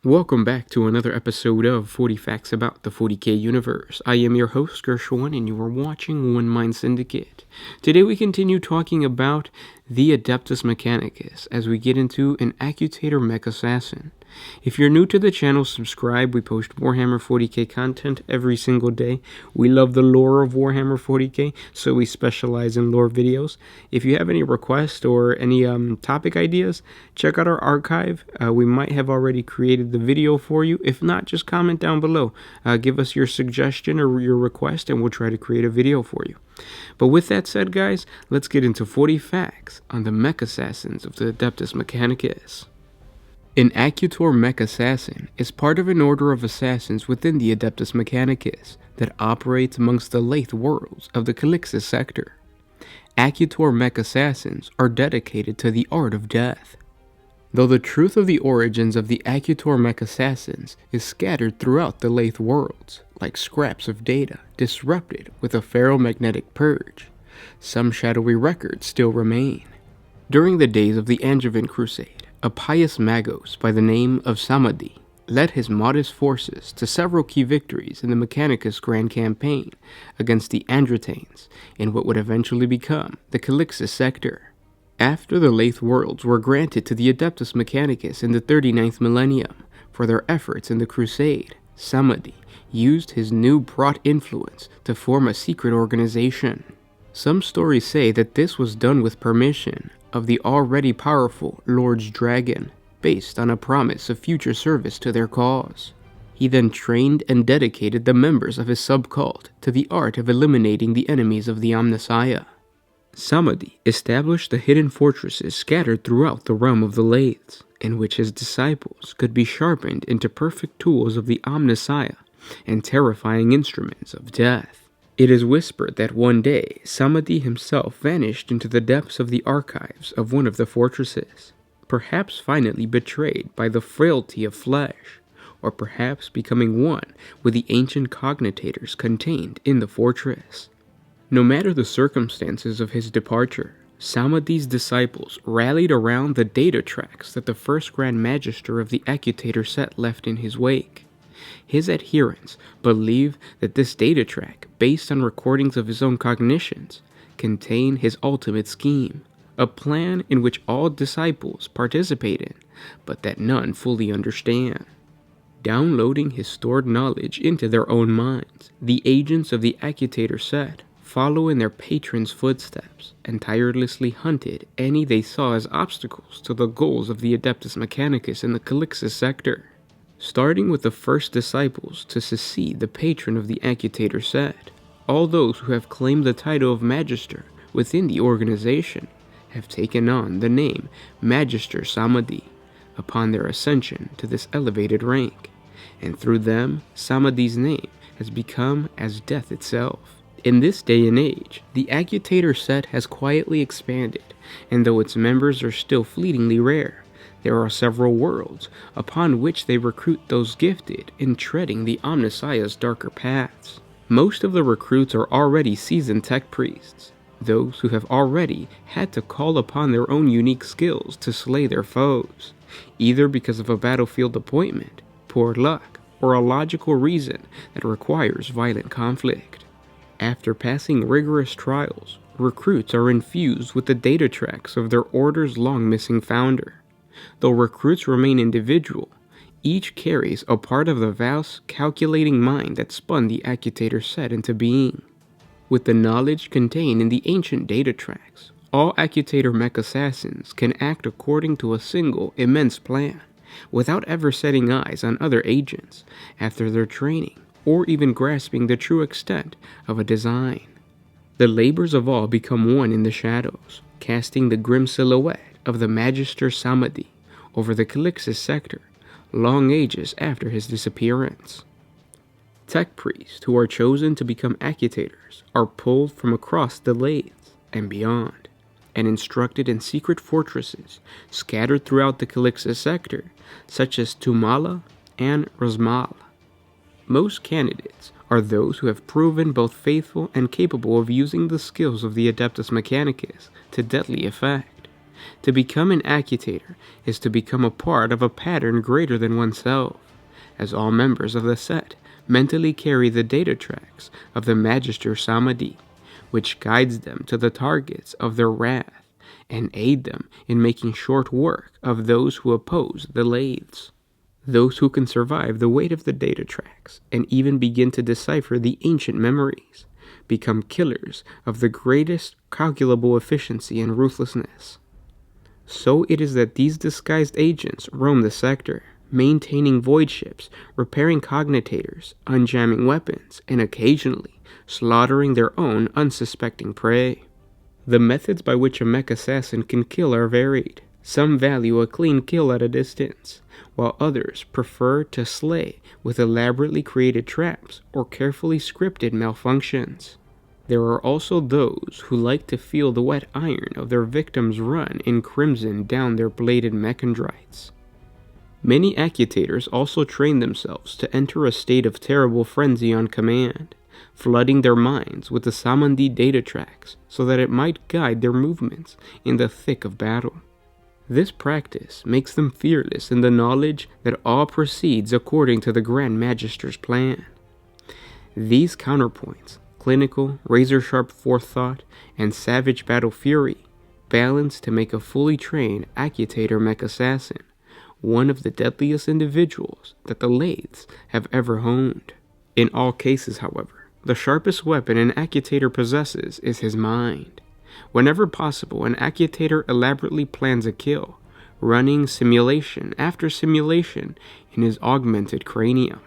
Welcome back to another episode of 40 Facts About the 40K Universe. I am your host, Gershwin, and you are watching One Mind Syndicate. Today we continue talking about the Adeptus Mechanicus as we get into an Accutator Mech Assassin. If you're new to the channel, subscribe. We post Warhammer 40K content every single day. We love the lore of Warhammer 40K, so we specialize in lore videos. If you have any requests or any topic ideas, check out our archive. We might have already created the video for you. If not, just comment down below. Give us your suggestion or your request, and we'll try to create a video for you. But with that said, guys, let's get into 40 facts on the Mech Assassins of the Adeptus Mechanicus. An Accutator Mech Assassin is part of an order of assassins within the Adeptus Mechanicus that operates amongst the lathe worlds of the Calixis sector. Accutator Mech Assassins are dedicated to the art of death. Though the truth of the origins of the Accutator Mech Assassins is scattered throughout the lathe worlds, like scraps of data disrupted with a ferromagnetic purge, some shadowy records still remain. During the days of the Angevin Crusade, a pious magos by the name of Samadhi led his modest forces to several key victories in the Mechanicus Grand Campaign against the Androtanes in what would eventually become the Calixis sector. After the lathe worlds were granted to the Adeptus Mechanicus in the 39th millennium for their efforts in the Crusade, Samadhi used his new brought influence to form a secret organization. Some stories say that this was done with permission of the already powerful Lord's Dragon, based on a promise of future service to their cause. He then trained and dedicated the members of his subcult to the art of eliminating the enemies of the Omnissiah. Samadhi established the hidden fortresses scattered throughout the realm of the lathes, in which his disciples could be sharpened into perfect tools of the Omnissiah and terrifying instruments of death. It is whispered that one day, Samadhi himself vanished into the depths of the archives of one of the fortresses, perhaps finally betrayed by the frailty of flesh, or perhaps becoming one with the ancient cognitators contained in the fortress. No matter the circumstances of his departure, Samadhi's disciples rallied around the data tracks that the first Grand Magister of the Accutator set left in his wake. His adherents believe that this data track, based on recordings of his own cognitions, contain his ultimate scheme, a plan in which all disciples participate in, but that none fully understand. Downloading his stored knowledge into their own minds, the agents of the Accutator set follow in their patron's footsteps and tirelessly hunted any they saw as obstacles to the goals of the Adeptus Mechanicus in the Calixis sector. Starting with the first disciples to succeed the patron of the Accutator set, all those who have claimed the title of Magister within the organization have taken on the name Magister Samadhi upon their ascension to this elevated rank, and through them, Samadhi's name has become as death itself. In this day and age, the Accutator set has quietly expanded, and though its members are still fleetingly rare, there are several worlds upon which they recruit those gifted in treading the Omnissiah's darker paths. Most of the recruits are already seasoned tech priests, those who have already had to call upon their own unique skills to slay their foes, either because of a battlefield appointment, poor luck, or a logical reason that requires violent conflict. After passing rigorous trials, recruits are infused with the data tracks of their order's long-missing founder. Though recruits remain individual, each carries a part of the vast, calculating mind that spun the Accutator set into being. With the knowledge contained in the ancient data tracks, all Accutator Mech Assassins can act according to a single, immense plan, without ever setting eyes on other agents after their training, or even grasping the true extent of a design. The labors of all become one in the shadows, casting the grim silhouette of the Magister Samadhi over the Calixis sector, long ages after his disappearance. Tech priests who are chosen to become Accutators are pulled from across the lathes and beyond, and instructed in secret fortresses scattered throughout the Calixis sector, such as Tumala and Razmal. Most candidates are those who have proven both faithful and capable of using the skills of the Adeptus Mechanicus to deadly effect, To become an Accutator is to become a part of a pattern greater than oneself, as all members of the set mentally carry the data tracks of the Magister Samadhi, which guides them to the targets of their wrath, and aid them in making short work of those who oppose the lathes. Those who can survive the weight of the data tracks, and even begin to decipher the ancient memories, become killers of the greatest calculable efficiency and ruthlessness. So it is that these disguised agents roam the sector, maintaining void ships, repairing cognitators, unjamming weapons, and occasionally slaughtering their own unsuspecting prey. The methods by which a mech assassin can kill are varied. Some value a clean kill at a distance, while others prefer to slay with elaborately created traps or carefully scripted malfunctions. There are also those who like to feel the wet iron of their victims run in crimson down their bladed mechondrites. Many Accutators also train themselves to enter a state of terrible frenzy on command, flooding their minds with the Samadhi data tracks so that it might guide their movements in the thick of battle. This practice makes them fearless in the knowledge that all proceeds according to the Grand Magister's plan. These counterpoints, clinical, razor-sharp forethought, and savage battle fury, balance to make a fully trained Accutator mech assassin one of the deadliest individuals that the lathes have ever honed. In all cases, however, the sharpest weapon an Accutator possesses is his mind. Whenever possible, an Accutator elaborately plans a kill, running simulation after simulation in his augmented cranium,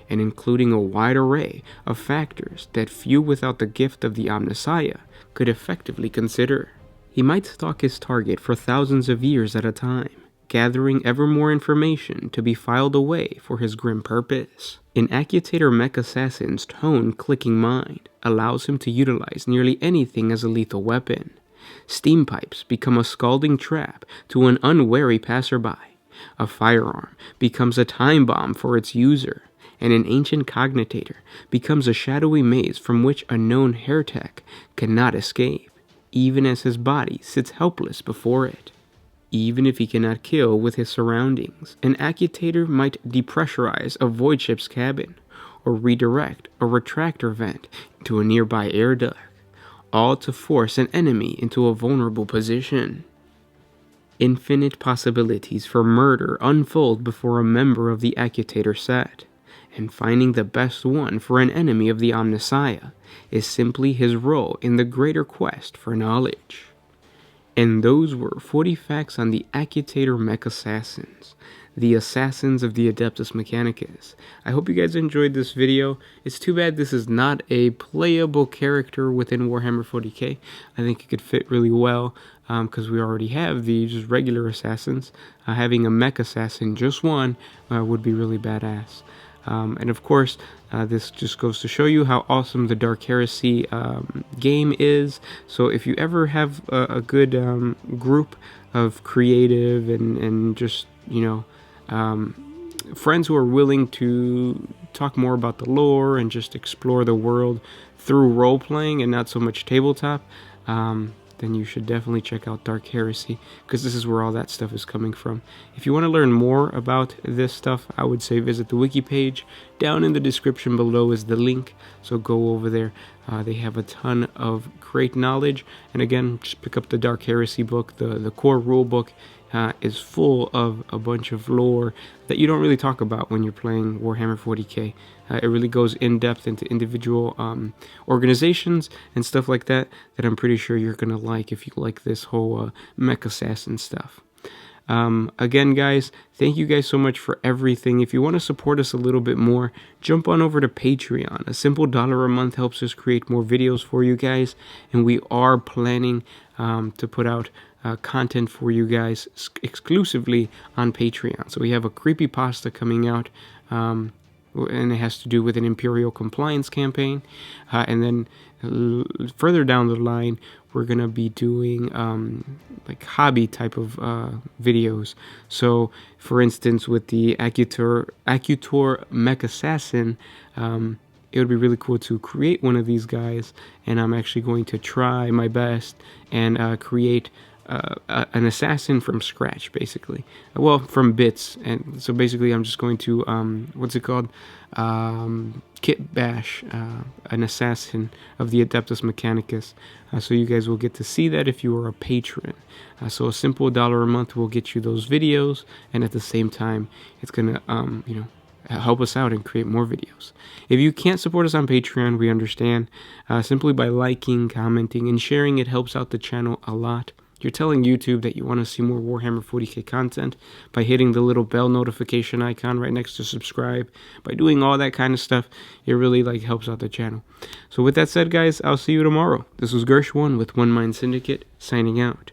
and including a wide array of factors that few without the gift of the Omnissiah could effectively consider. He might stalk his target for thousands of years at a time, gathering ever more information to be filed away for his grim purpose. An Accutator mech assassin's tone-clicking mind allows him to utilize nearly anything as a lethal weapon. Steam pipes become a scalding trap to an unwary passerby. A firearm becomes a time bomb for its user, and an ancient cognitator becomes a shadowy maze from which a known heretic cannot escape, even as his body sits helpless before it. Even if he cannot kill with his surroundings, an Accutator might depressurize a void ship's cabin, or redirect a retractor vent to a nearby air duct, all to force an enemy into a vulnerable position. Infinite possibilities for murder unfold before a member of the Accutator set, and finding the best one for an enemy of the Omnissiah is simply his role in the greater quest for knowledge. And those were 40 facts on the Accutator mech assassins, the assassins of the Adeptus Mechanicus. I hope you guys enjoyed this video. It's too bad this is not a playable character within Warhammer 40K. I think it could fit really well because we already have the just regular assassins. Having a mech assassin, just one, would be really badass. And of course, this just goes to show you how awesome the Dark Heresy game is. So if you ever have a good group of creative and just, you know, friends who are willing to talk more about the lore and just explore the world through role-playing and not so much tabletop, then you should definitely check out Dark Heresy, because this is where all that stuff is coming from. If you want to learn more about this stuff, I would say visit the wiki page. Down in the description below is the link, so go over there. They have a ton of great knowledge, and again, just pick up the Dark Heresy book. The core rule book is full of a bunch of lore that you don't really talk about when you're playing Warhammer 40K. It really goes in depth into individual organizations and stuff like that I'm pretty sure you're gonna like if you like this whole mech assassin stuff. Again, guys, thank you guys so much for everything. If you want to support us a little bit more, jump on over to Patreon. A simple $1 a month helps us create more videos for you guys, and we are planning to put out content for you guys exclusively on Patreon. So we have a creepypasta coming out, and it has to do with an Imperial compliance campaign, and then further down the line we're gonna be doing like hobby type of videos. So for instance, with the Accutator mech assassin, it would be really cool to create one of these guys, and I'm actually going to try my best and create an assassin from scratch, basically. Well, from bits, and so basically I'm just going to what's it called? Kit bash an assassin of the Adeptus Mechanicus. So you guys will get to see that if you are a patron. So a simple $1 a month will get you those videos, and at the same time, it's gonna help us out and create more videos. If you can't support us on Patreon, we understand. Simply by liking, commenting, and sharing, it helps out the channel a lot. You're telling YouTube that you want to see more Warhammer 40K content by hitting the little bell notification icon right next to subscribe. By doing all that kind of stuff, it really helps out the channel. So with that said, guys, I'll see you tomorrow. This was Gersh1 with One Mind Syndicate, signing out.